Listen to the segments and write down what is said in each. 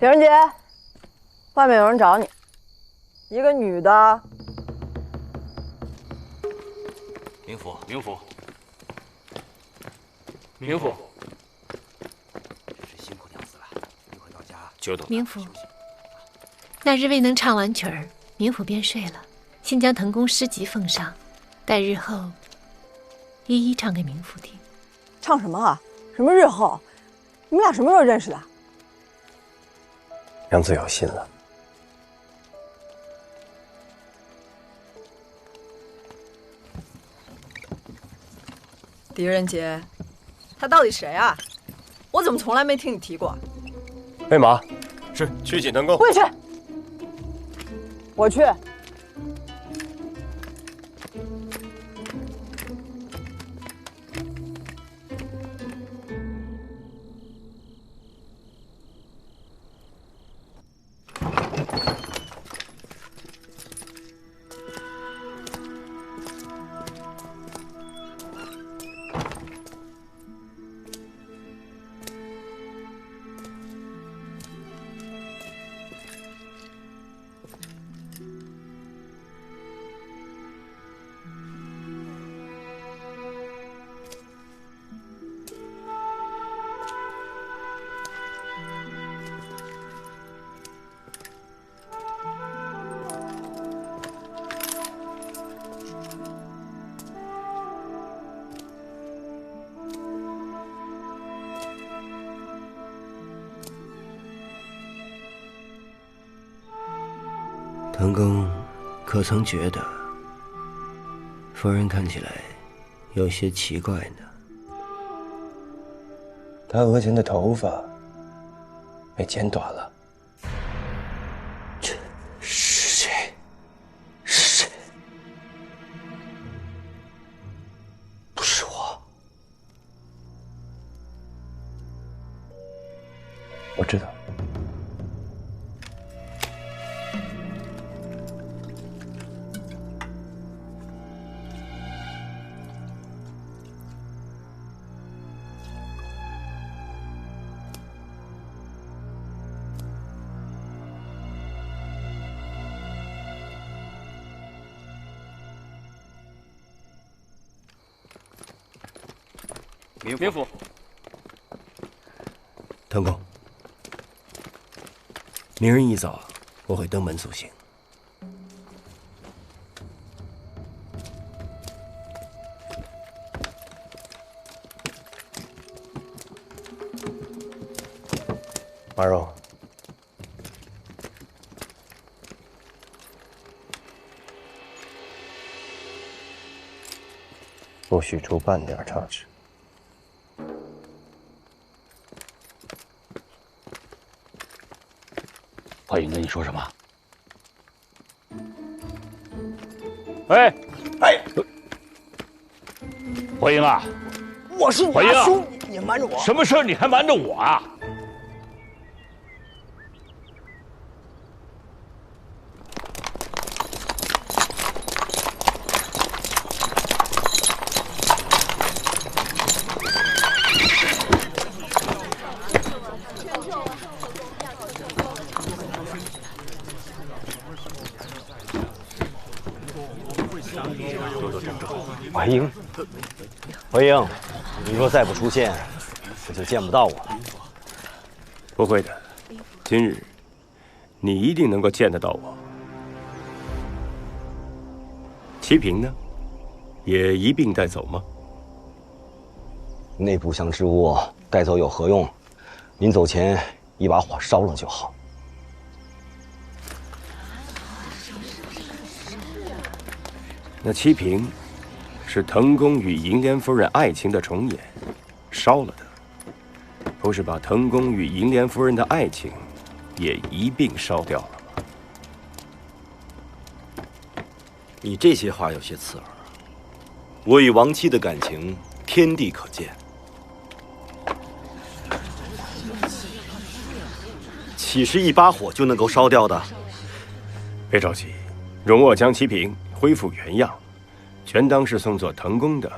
狄仁杰，外面有人找你，一个女的。明府，明府，明府，真是辛苦娘子了。一会到家久等了。明府，那日未能唱完曲儿，明府便睡了。先将腾宫诗集奉上，待日后一一唱给明府听。唱什么啊？什么日后？你们俩什么时候认识的？娘子有心了。狄仁杰，他到底谁啊？我怎么从来没听你提过？备马，是，去锦腾宫。不许去！我去。腾公可曾觉得夫人看起来有些奇怪呢？她额前的头发被剪短了。这是谁？是谁？不是我。我知道。明府，腾公，明日一早我会登门送行。马荣，不许出半点差池。怀英跟你说什么？哎，怀英啊，我是你怀英大叔，你瞒着我。什么事儿你还瞒着我啊？怀英，怀英，你若再不出现，我就见不到我了。不会的，今日你一定能够见得到我。齐平呢，也一并带走吗？那部香之物带走有何用？临走前一把火烧了就好。那齐平是腾公与银莲夫人爱情的重演，烧了的，不是把腾公与银莲夫人的爱情也一并烧掉了吗？你这些话有些刺耳。我与亡妻的感情，天地可见。岂是一把火就能够烧掉的？别着急，容我将齐平恢复原样，全当是送作腾公的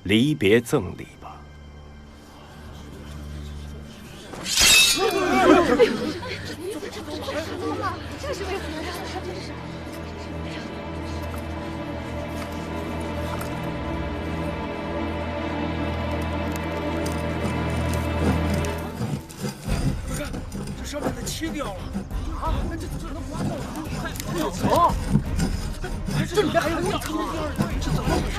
离别赠礼吧。上面的漆掉了啊！这能划掉了！快走！这里面还有人藏的，这怎么回事？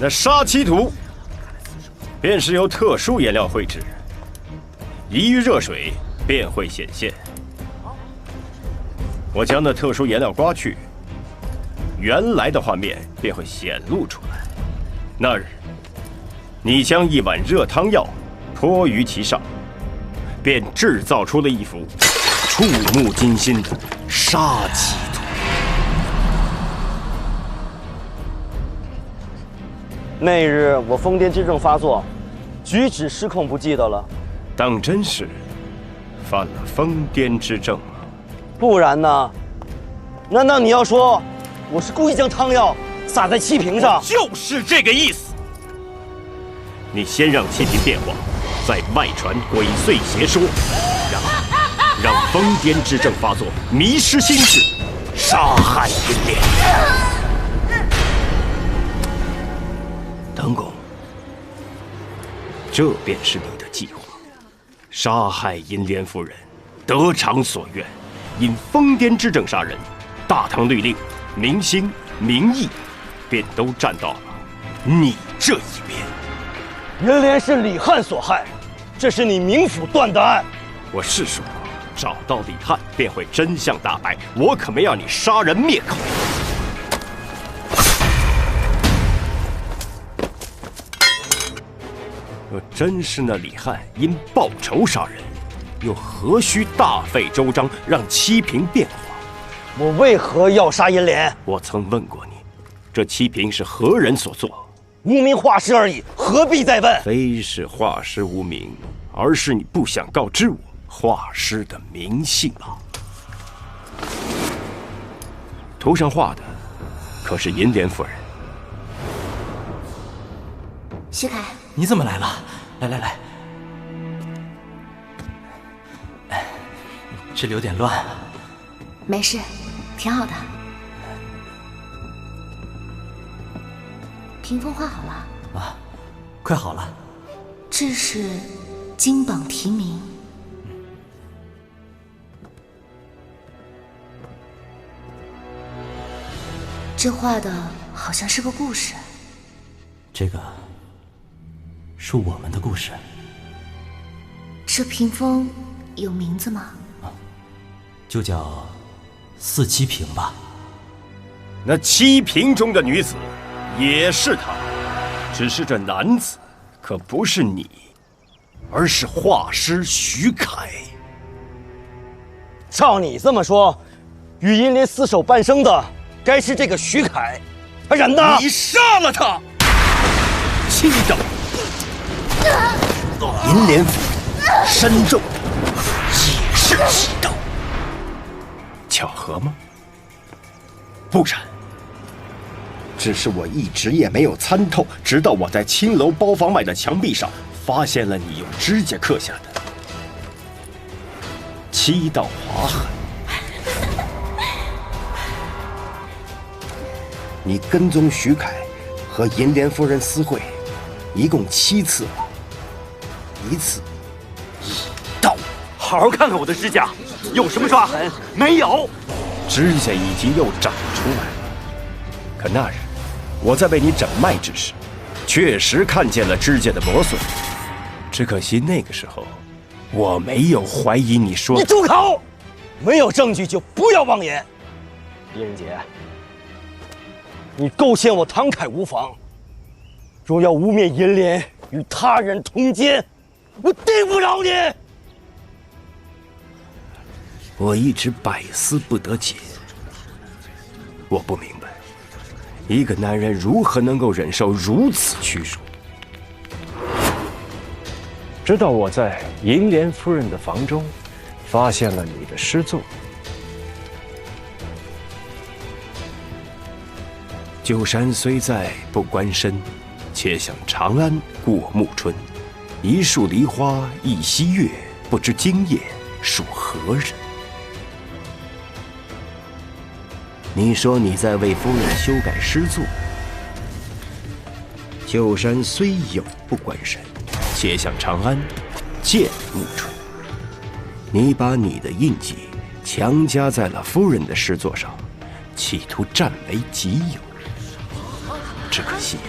那杀漆图，便是由特殊颜料绘制，一遇热水便会显现。我将那特殊颜料刮去，原来的画面便会显露出来。那日，你将一碗热汤药泼于其上，便制造出了一幅触目惊心的杀漆图。那日我疯癫之症发作，举止失控，不记得了。当真是犯了疯癫之症吗？不然呢？难道你要说我是故意将汤药洒在漆瓶上？就是这个意思。你先让漆瓶变化，再外传鬼祟邪说，让疯癫之症发作，迷失心智，杀害银莲。腾公，这便是你的计划。杀害银莲夫人，得偿所愿。因疯癫之症杀人，大唐律令、民心、民意，便都站到了你这一边。银莲是李翰所害，这是你冥府断的案。我是说，找到李翰，便会真相大白。我可没要你杀人灭口。若真是那李翰因报仇杀人，又何须大费周章让漆瓶变化？我为何要杀银莲？我曾问过你，这漆瓶是何人所做？无名画师而已，何必再问？非是画师无名，而是你不想告知我画师的名姓啊！图上画的可是银莲夫人。徐凯，你怎么来了？来，这里有点乱。没事，挺好的。屏风画好了啊，快好了。这是金榜题名。这画的好像是个故事。这个是我们的故事。这屏风有名字吗？就叫四七屏吧。那七屏中的女子也是她，只是这男子可不是你，而是画师徐凯。照你这么说，与银莲厮守半生的该是这个徐凯，他人呢？你杀了他！七刀，银莲府身中也是七刀，巧合吗？不然，只是我一直也没有参透，直到我在青楼包房外的墙壁上发现了你用指甲刻下的7道划痕。你跟踪徐凯和银莲夫人私会，一共7次了，一次1刀。好好看看我的指甲，有什么抓痕？没有。指甲已经又长出来了。可那日我在为你诊脉之时，确实看见了指甲的磨损。只可惜那个时候我没有怀疑你说。你住口！没有证据就不要妄言。狄仁杰，你构陷我唐凯无妨，若要污蔑银莲与他人通奸，我定不饶你！我一直百思不得解，我不明白，一个男人如何能够忍受如此屈辱。直到我在银莲夫人的房中发现了你的诗作，旧山虽在不关身，且向长安过暮春。一树梨花一溪月，不知今夜属何人？你说你在为夫人修改诗作。旧山虽有不关身，且向长安见暮春。你把你的印记强加在了夫人的诗作上，企图占为己有。只可惜呀，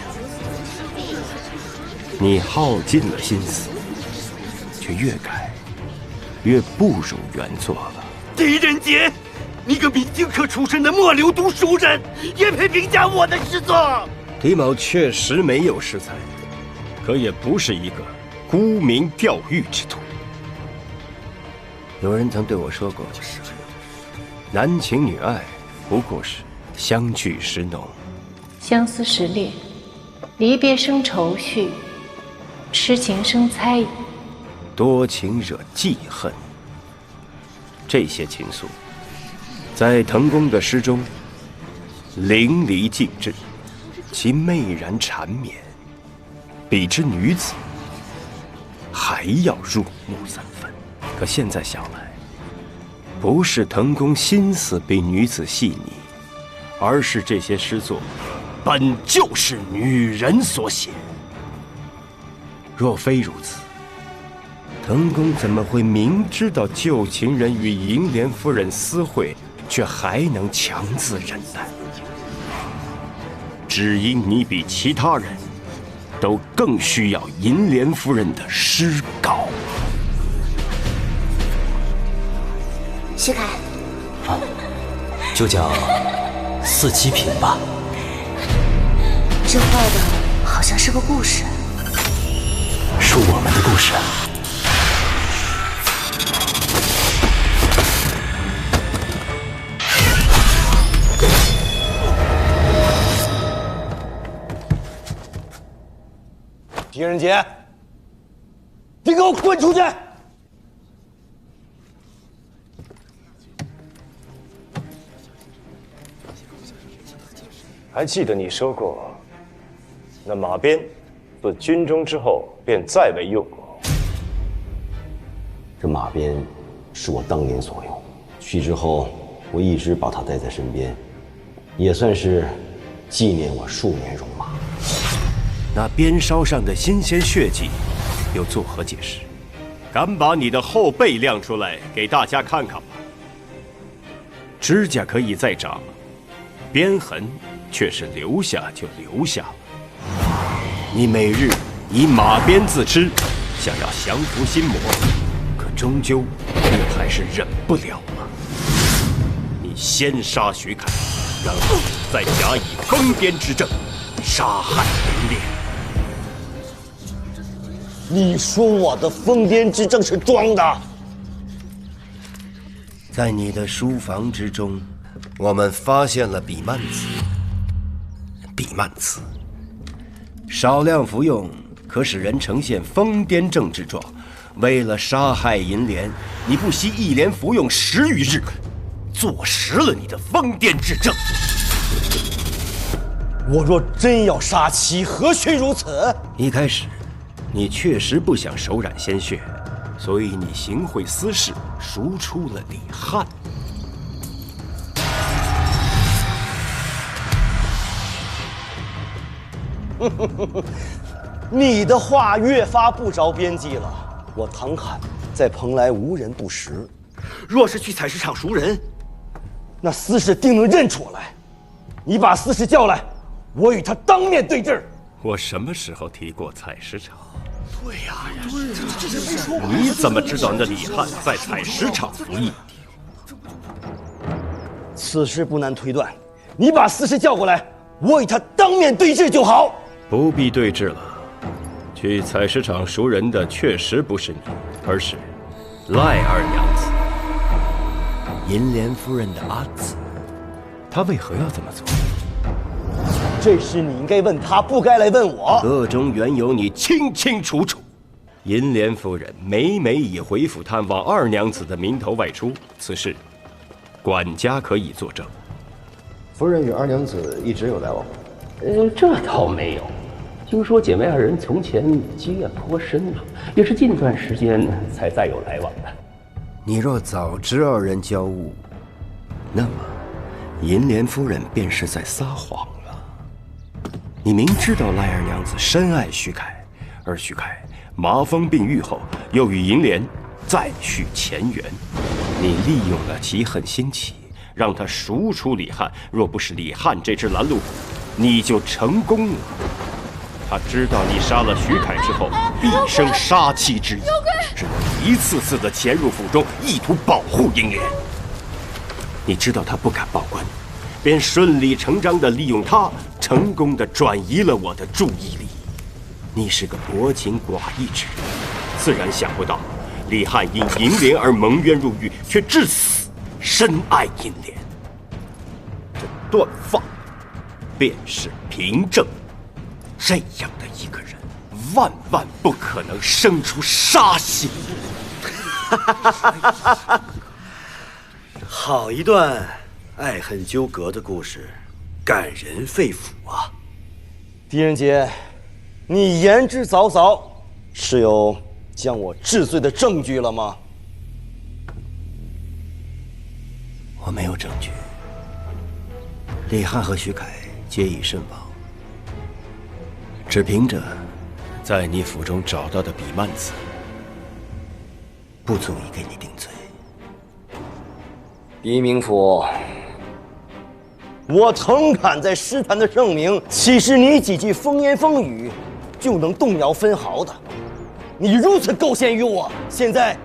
你耗尽了心思，却越改越不如原作了。狄仁杰，你个明经科出身的末流读书人，也配评价我的诗作？狄某确实没有诗才，可也不是一个沽名钓誉之徒。有人曾对我说过，男情女爱不过是相聚时浓，相思时恋，离别生愁绪，痴情生猜疑，多情惹记恨。这些情愫，在滕公的诗中淋漓尽致，其媚然缠绵，比之女子还要入木三分。可现在想来，不是滕公心思比女子细腻，而是这些诗作本就是女人所写。若非如此，滕公怎么会明知道旧情人与银莲夫人私会，却还能强自忍耐？只因你比其他人都更需要银莲夫人的诗稿。徐凯，就叫四七品吧。这画的好像是个故事，是我们的故事。狄仁杰，你给我滚出去！还记得你说过，那马鞭自军中之后便再未用过。这马鞭是我当年所用，去之后我一直把它带在身边，也算是纪念我数年戎马。那鞭梢上的新鲜血迹，又作何解释？敢把你的后背亮出来给大家看看吧。指甲可以再长，鞭痕却是留下就留下了。你每日以马鞭自吃，想要降服心魔，可终究你还是忍不了了。你先杀徐凯，然后再假以疯癫之症杀害银莲。你说我的疯癫之症是装的？在你的书房之中，我们发现了比曼词。比曼词少量服用，可使人呈现疯癫症之状。为了杀害银莲，你不惜一连服用10余日，坐实了你的疯癫之症。我若真要杀妻，何须如此？一开始，你确实不想手染鲜血，所以你行贿私事，赎出了李翰。你的话越发不着边际了。我唐侃在蓬莱无人不识，若是去采石场赎人，那司事定能认出我来。你把司事叫来，我与他当面对质。我什么时候提过采石场？对呀，你怎么知道那李翰在采石场服役？此事不难推断。你把司事叫过来，我与他当面对质就好。不必对质了。去采石场赎人的确实不是你，而是赖二娘子，银莲夫人的阿姊。她为何要这么做？这事你应该问他，不该来问我。个中缘由你清清楚楚。银莲夫人每以回府探望二娘子的名头外出，此事管家可以作证。夫人与二娘子一直有来往吗？这倒没有。听说姐妹二人从前积怨颇深啊，也是近段时间才再有来往的。你若早知二人交恶，那么银莲夫人便是在撒谎了。你明知道赖二娘子深爱徐凯，而徐凯麻风病愈后又与银莲再续前缘，你利用了其恨心起，让他赎出李翰。若不是李翰这只拦路虎，你就成功了。他知道你杀了徐凯之后，必生杀妻之意，只能一次次的潜入府中，意图保护银莲。你知道他不敢报官，便顺理成章的利用他，成功的转移了我的注意力。你是个薄情寡义之人，自然想不到李翰因银莲而蒙冤入狱，却至死深爱银莲。这断发便是凭证。这样的一个人，万万不可能生出杀心。好一段爱恨纠葛的故事，感人肺腑啊！狄仁杰，你言之凿凿，是有将我治罪的证据了吗？我没有证据。李翰和徐凯皆已身亡。只凭着在你府中找到的笔蔓子，不足以给你定罪。狄明府，我腾侃在诗坛的盛名，岂是你几句风言风语就能动摇分毫的？你如此构陷于我，现在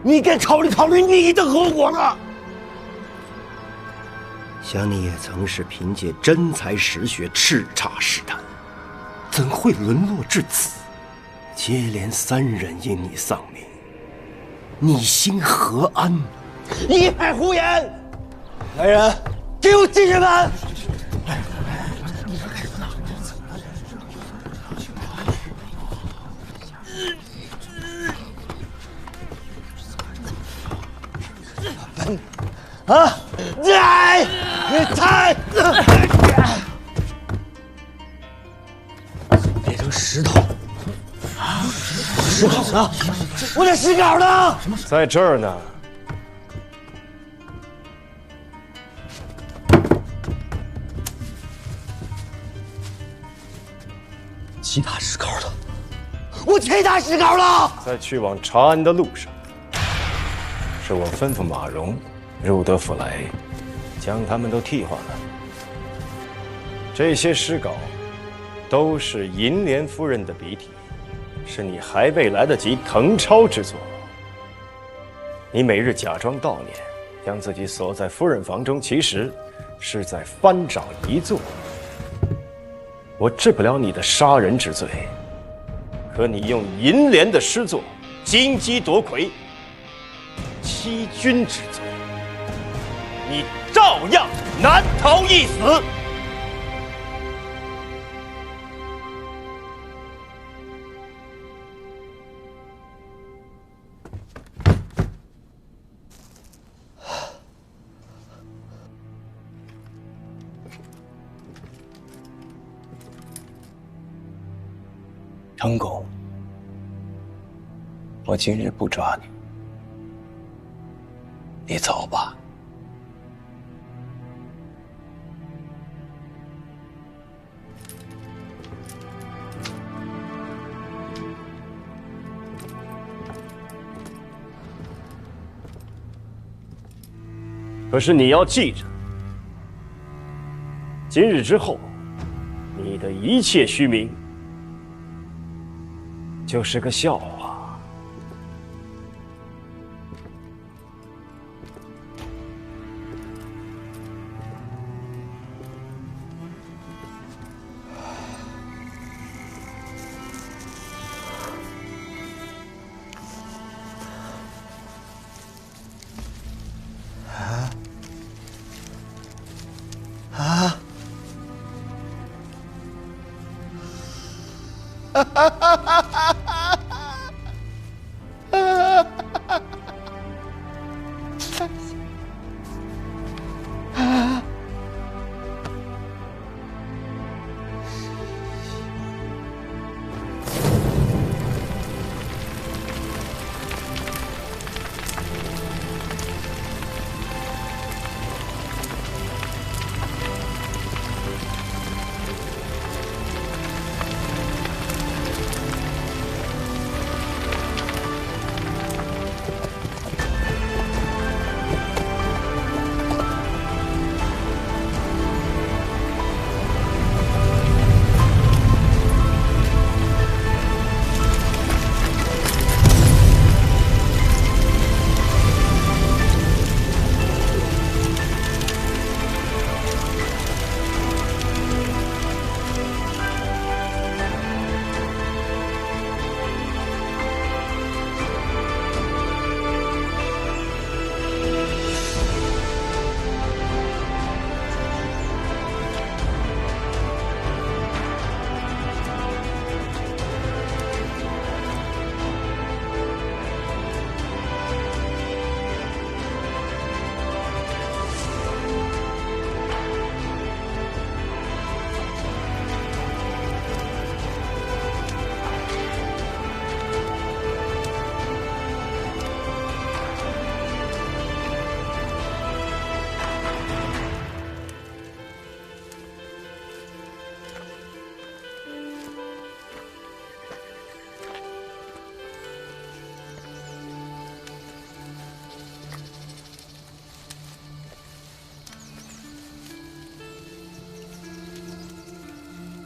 你该考虑考虑你的后果了。想你也曾是凭借真才实学叱咤诗坛，怎会沦落至此？接连3人因你丧命，你心何安？一派胡言！来人，给我进去吧！啊！太！变成石头！石稿呢？我的石稿呢？在这儿呢。其他石稿呢？我其他石稿呢？在去往长安的路上，是我吩咐马融入得府来，将他们都替换了。这些诗稿都是银莲夫人的笔体，是你还未来得及誊抄之作。你每日假装悼念，将自己锁在夫人房中，其实是在翻找遗作。我治不了你的杀人之罪，可你用银莲的诗作金鸡夺魁、欺君之罪，你照样难逃一死。成公，我今日不抓你，你走吧。可是你要记着，今日之后，你的一切虚名就是个笑话。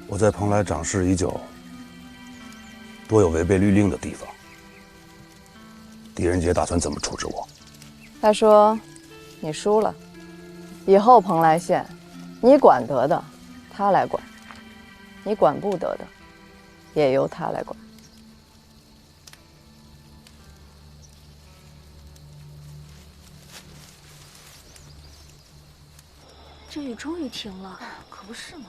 我在蓬莱长事已久，多有违背律令的地方。狄仁杰打算怎么处置我？他说：“你输了，以后蓬莱县，你管得的，他来管；你管不得的，也由他来管。”这雨终于停了，可不是吗？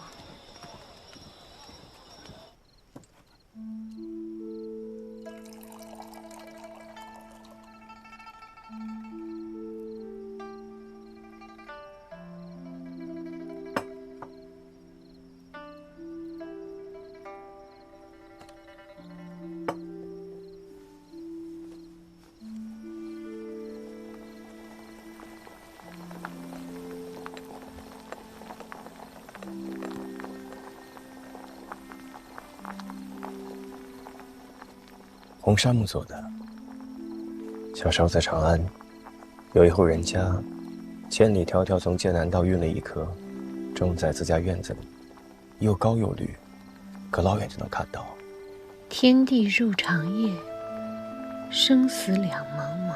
红杉木做的。小时候在长安，有一户人家，千里迢迢从剑南道运了一棵，种在自家院子里，又高又绿，隔老远就能看到。天地入长夜，生死两茫茫。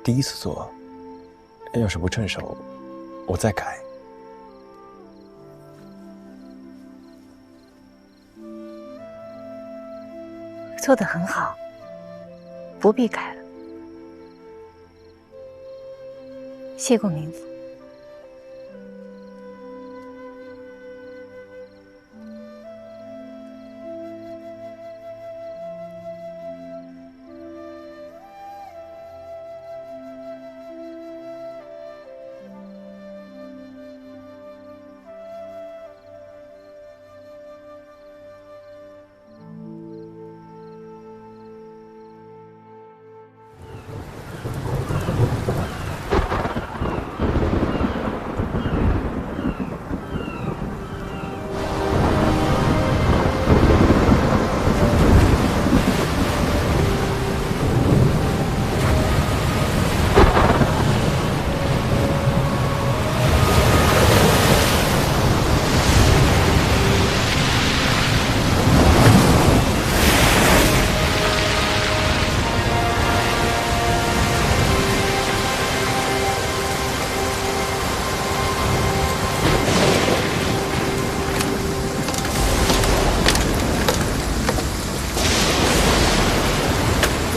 第一次做，要是不趁手，我再改。做得很好，不必改了。谢过民妇。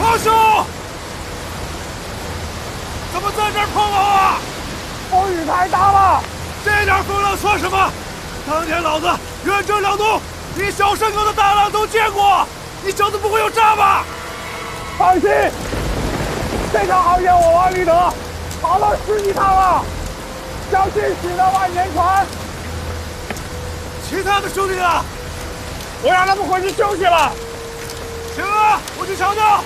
王兄，怎么在这儿碰我啊？风雨太大了，这点风浪算什么？当年老子远征辽东，比小山沟的大浪都见过，你小子不会有诈吧？放心，这条好业我王立德跑了10几趟了，相信驶得万年船。其他的兄弟呢？我让他们回去休息了。行啊，我去瞧瞧。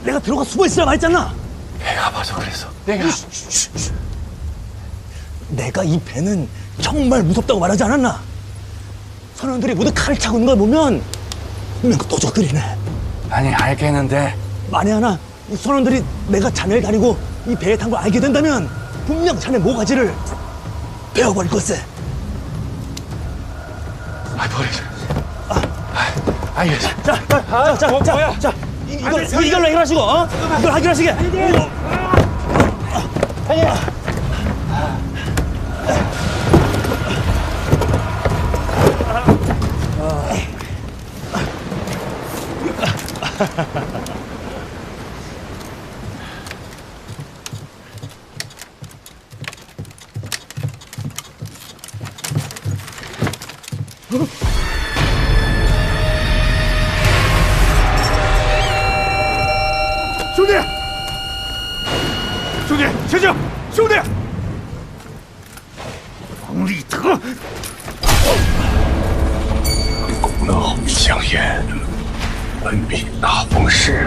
내가 들어가 숨어 있으라고 했잖아. 배가 아파서 그랬어. 내가. 내가 이 배는 정말 무섭다고 말하지 않았나? 선원들이 모두 칼을 차고 있는 걸 보면 분명 도적들이네. 아니 알겠는데. 만에 하나 이 선원들이 내가 자네를 다니고 이 배에 탄 걸 알게 된다면 분명 자네 모가지를 베어버릴 것세. 아 버리자. 알겠어. 자. 이걸로 해결하시고, 어? 이걸 해결하시게.兄弟，醒醒！兄弟，王立德，闹香烟，本笔大风势。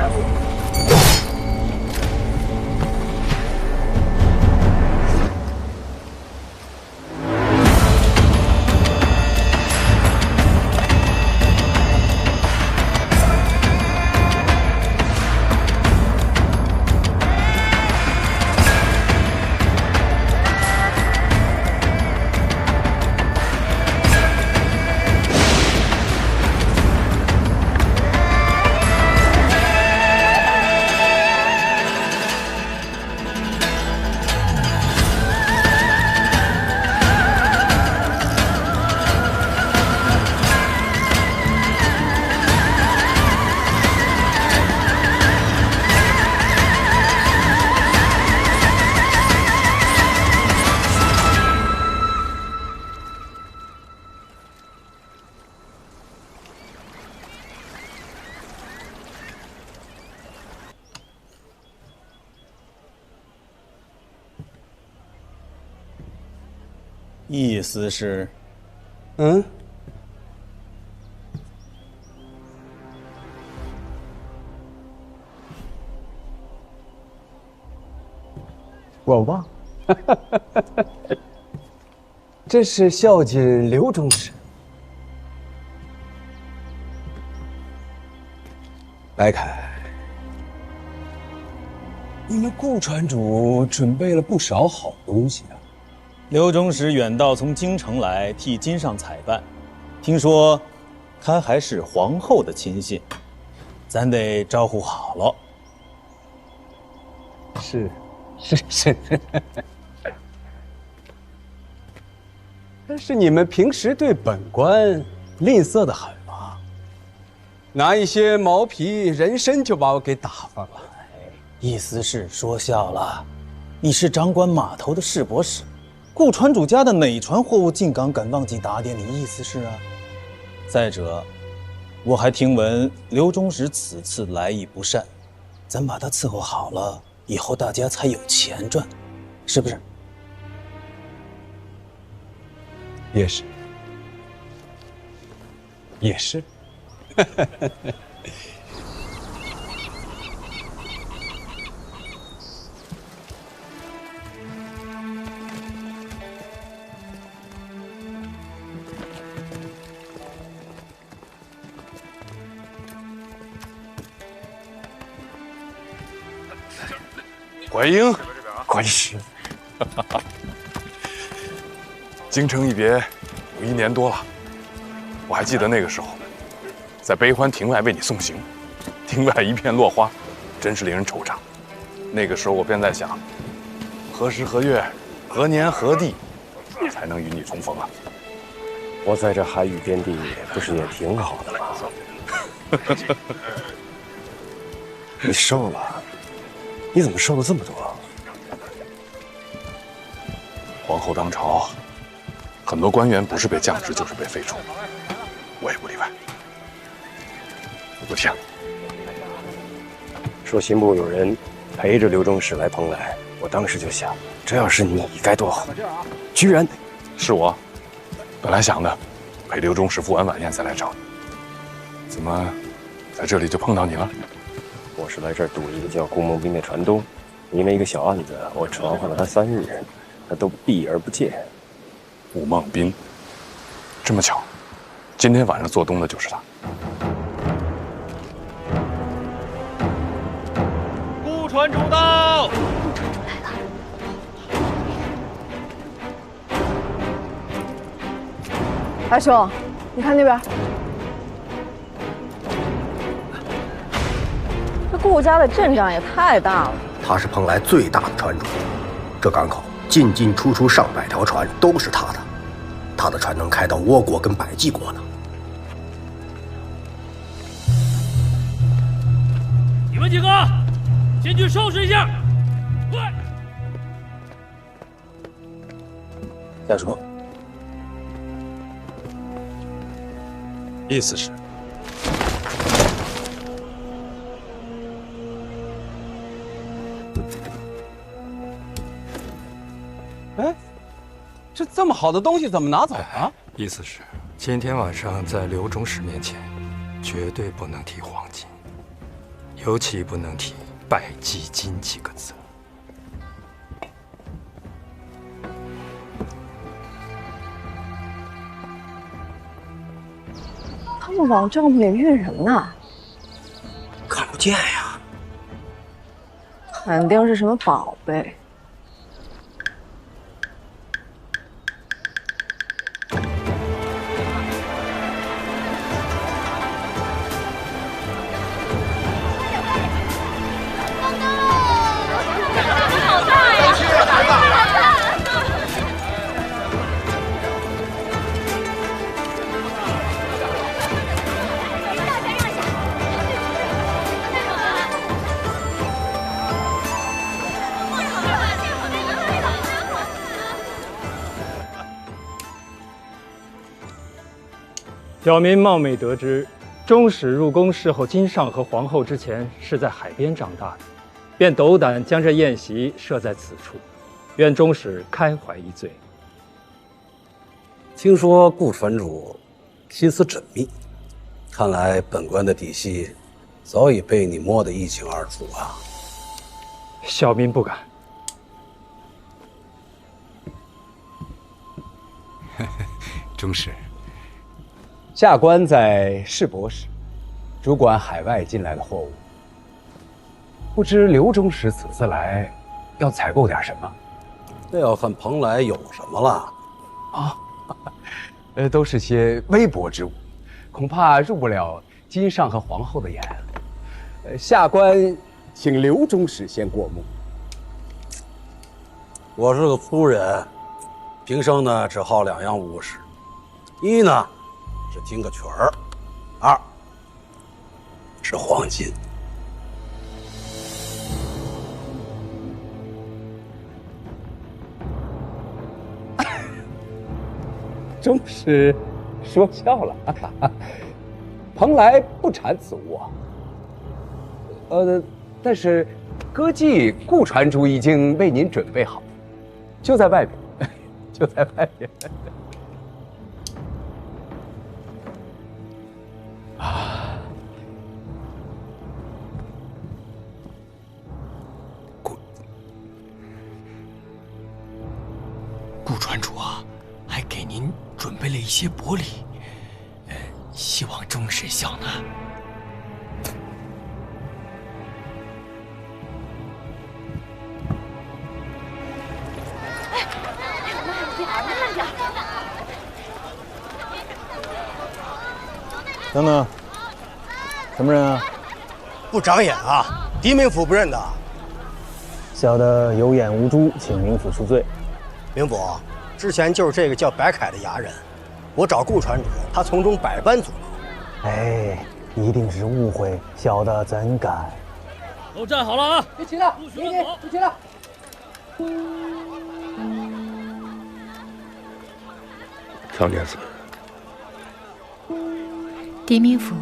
意思是，我忘，这是孝敬刘中士。白凯，你们顾传主准备了不少好东西啊。刘中使远道从京城来替金上采办，听说他还是皇后的亲信，咱得招呼好了。是。但是你们平时对本官吝啬得很嘛，拿一些毛皮人参就把我给打发了。意思是说笑了，你是掌管码头的市舶使。顾船主家的哪船货物进港敢忘记打点？你意思是啊？再者，我还听闻刘中使此次来意不善，咱把他伺候好了，以后大家才有钱赚，是不是？也是，也是。怀英，快使！京城一别有1年多了，我还记得那个时候，在悲欢亭外为你送行，亭外一片落花，真是令人惆怅。那个时候我便在想，何时何月何年何地才能与你重逢啊？我在这海域边地不是也挺好的吗？你瘦了。你怎么瘦了这么多？皇后当朝，很多官员不是被降职就是被废除，我也不例外。不听。说刑部有人陪着刘中使来蓬莱，我当时就想，这要是你该多好。居然是我，本来想的，陪刘中使赴完晚宴再来找你，怎么在这里就碰到你了？我是来这儿堵一个叫顾梦斌的船东，因为一个小案子，我传唤了他3日，他都避而不见。顾梦斌，这么巧，今天晚上做东的就是他。顾船主到。大兄，你看那边。顾家的阵仗也太大了。他是蓬莱最大的船主，这港口进进出出上百条船都是他的，他的船能开到倭国跟百济国呢。你们几个进去收拾一下。快！下说，意思是。哎，这么好的东西怎么拿走了？意思是，今天晚上在刘中使面前，绝对不能提黄金，尤其不能提拜祭金几个字。他们往帐篷里运什么呢？看不见呀。肯定是什么宝贝。小民冒昧得知，中使入宫侍候金上和皇后之前是在海边长大的，便斗胆将这宴席设在此处，愿中使开怀一醉。听说顾传主心思缜密，看来本官的底细早已被你摸得一清二楚啊。小民不敢。中使。下官在市舶使，主管海外进来的货物。不知刘中使此次来，要采购点什么？那要看蓬莱有什么了。啊，都是些微薄之物，恐怕入不了金上和皇后的眼。下官请刘中使先过目。我是个粗人，平生呢只好2样物事：一呢是听个曲儿，2是黄金。中使说笑了，蓬莱不产此物啊。但是歌妓顾传主已经为您准备好，就在外面，就在外面。顾传主啊，还给您准备了一些薄礼，希望中使晓纳。等等，什么人啊？不长眼啊！狄明府不认得。小的有眼无珠，请明府恕罪。明府，之前就是这个叫白凯的衙人，我找顾传主，他从中百般阻挠。哎，一定是误会，小的怎敢？都站好了啊！别急了，别急了。长娘子，狄明府，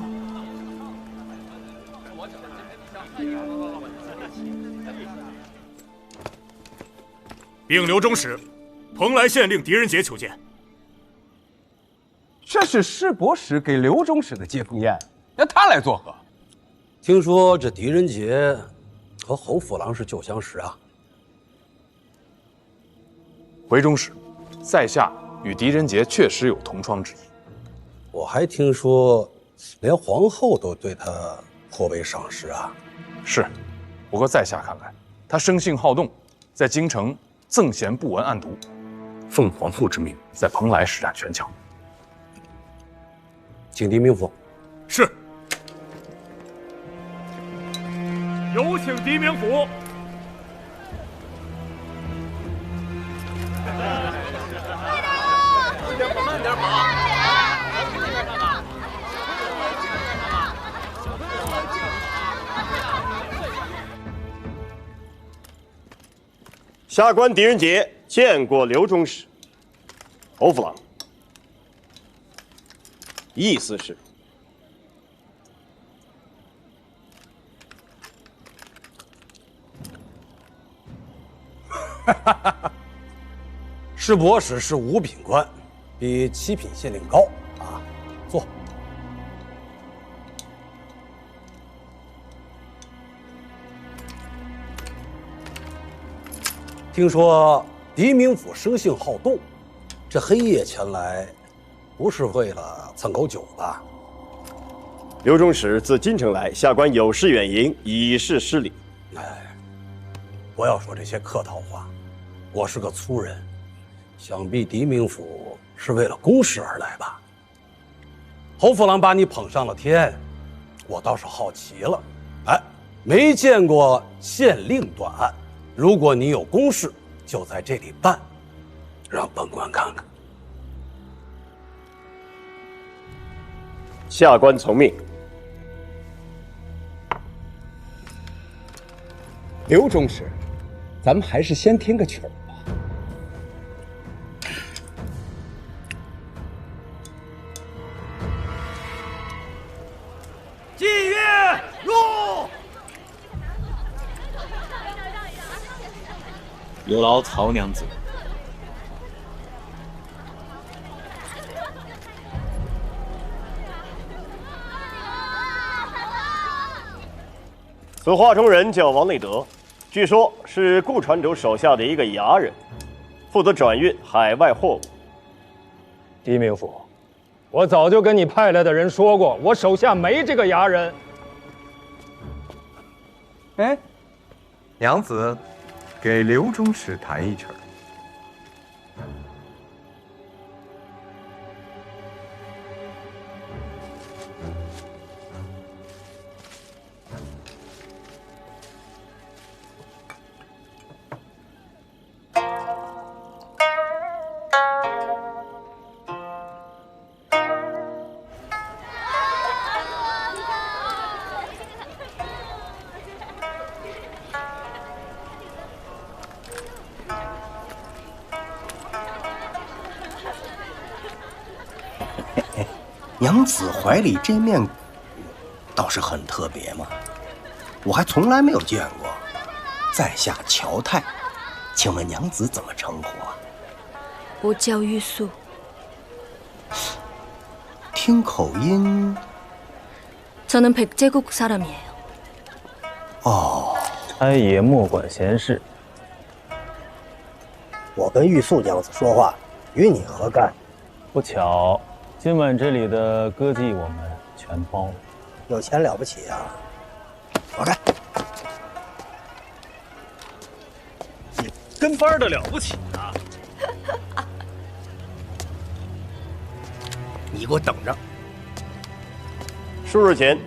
并刘中使，蓬莱县令狄仁杰求见。这是市舶使给刘中使的接风宴，让他来作何？听说这狄仁杰和侯府郎是旧相识啊。回中使，在下与狄仁杰确实有同窗之谊。我还听说，连皇后都对他颇为赏识啊。是，不过在下看来，他生性好动，在京城赠贤不闻暗读，奉皇后之命，在蓬莱施展拳脚。请狄明府。是。有请狄明府。慢点跑！下官狄仁杰见过刘中使。侯府郎，意思是？市舶使是五品官，比7品县令高啊。听说狄明府生性好动，这黑夜前来，不是为了蹭口酒吧？刘中使自京城来，下官有事远迎，以示失礼。不要说这些客套话，我是个粗人，想必狄明府是为了公事而来吧？侯府郎把你捧上了天，我倒是好奇了。哎，没见过县令断案，如果你有公事，就在这里办，让本官看看。下官从命。刘中使，咱们还是先听个曲儿吧。霁月入。有劳曹娘子。此画中人叫王内德，据说是顾传主手下的一个衙人，负责转运海外货物。狄明府，我早就跟你派来的人说过，我手下没这个衙人。哎，娘子，给刘中使弹一曲儿。娘子怀里这面鼓倒是很特别嘛，我还从来没有见过。在下乔泰，请问娘子怎么称呼啊？我叫玉素。听口音， 저는 백제국 사람이에요. 哦，差爷莫管闲事。我跟玉素娘子说话，与你何干？不巧，今晚这里的歌妓我们全包了。有钱了不起啊！我干。你跟班的了不起啊！你给我等着！数日前，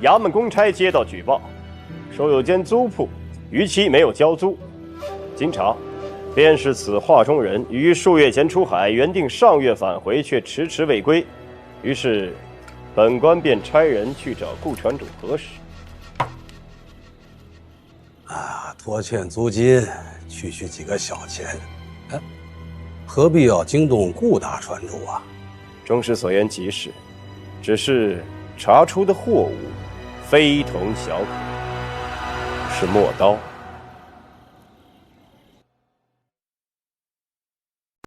衙门公差接到举报，说有间租铺逾期没有交租。经查，便是此画中人于数月前出海，原定上月返回，却迟迟未归。于是，本官便差人去找顾传主核实。拖欠租金，区区几个小钱，哎，何必要惊动顾大传主啊？中使所言极是，只是查出的货物非同小可，是陌刀。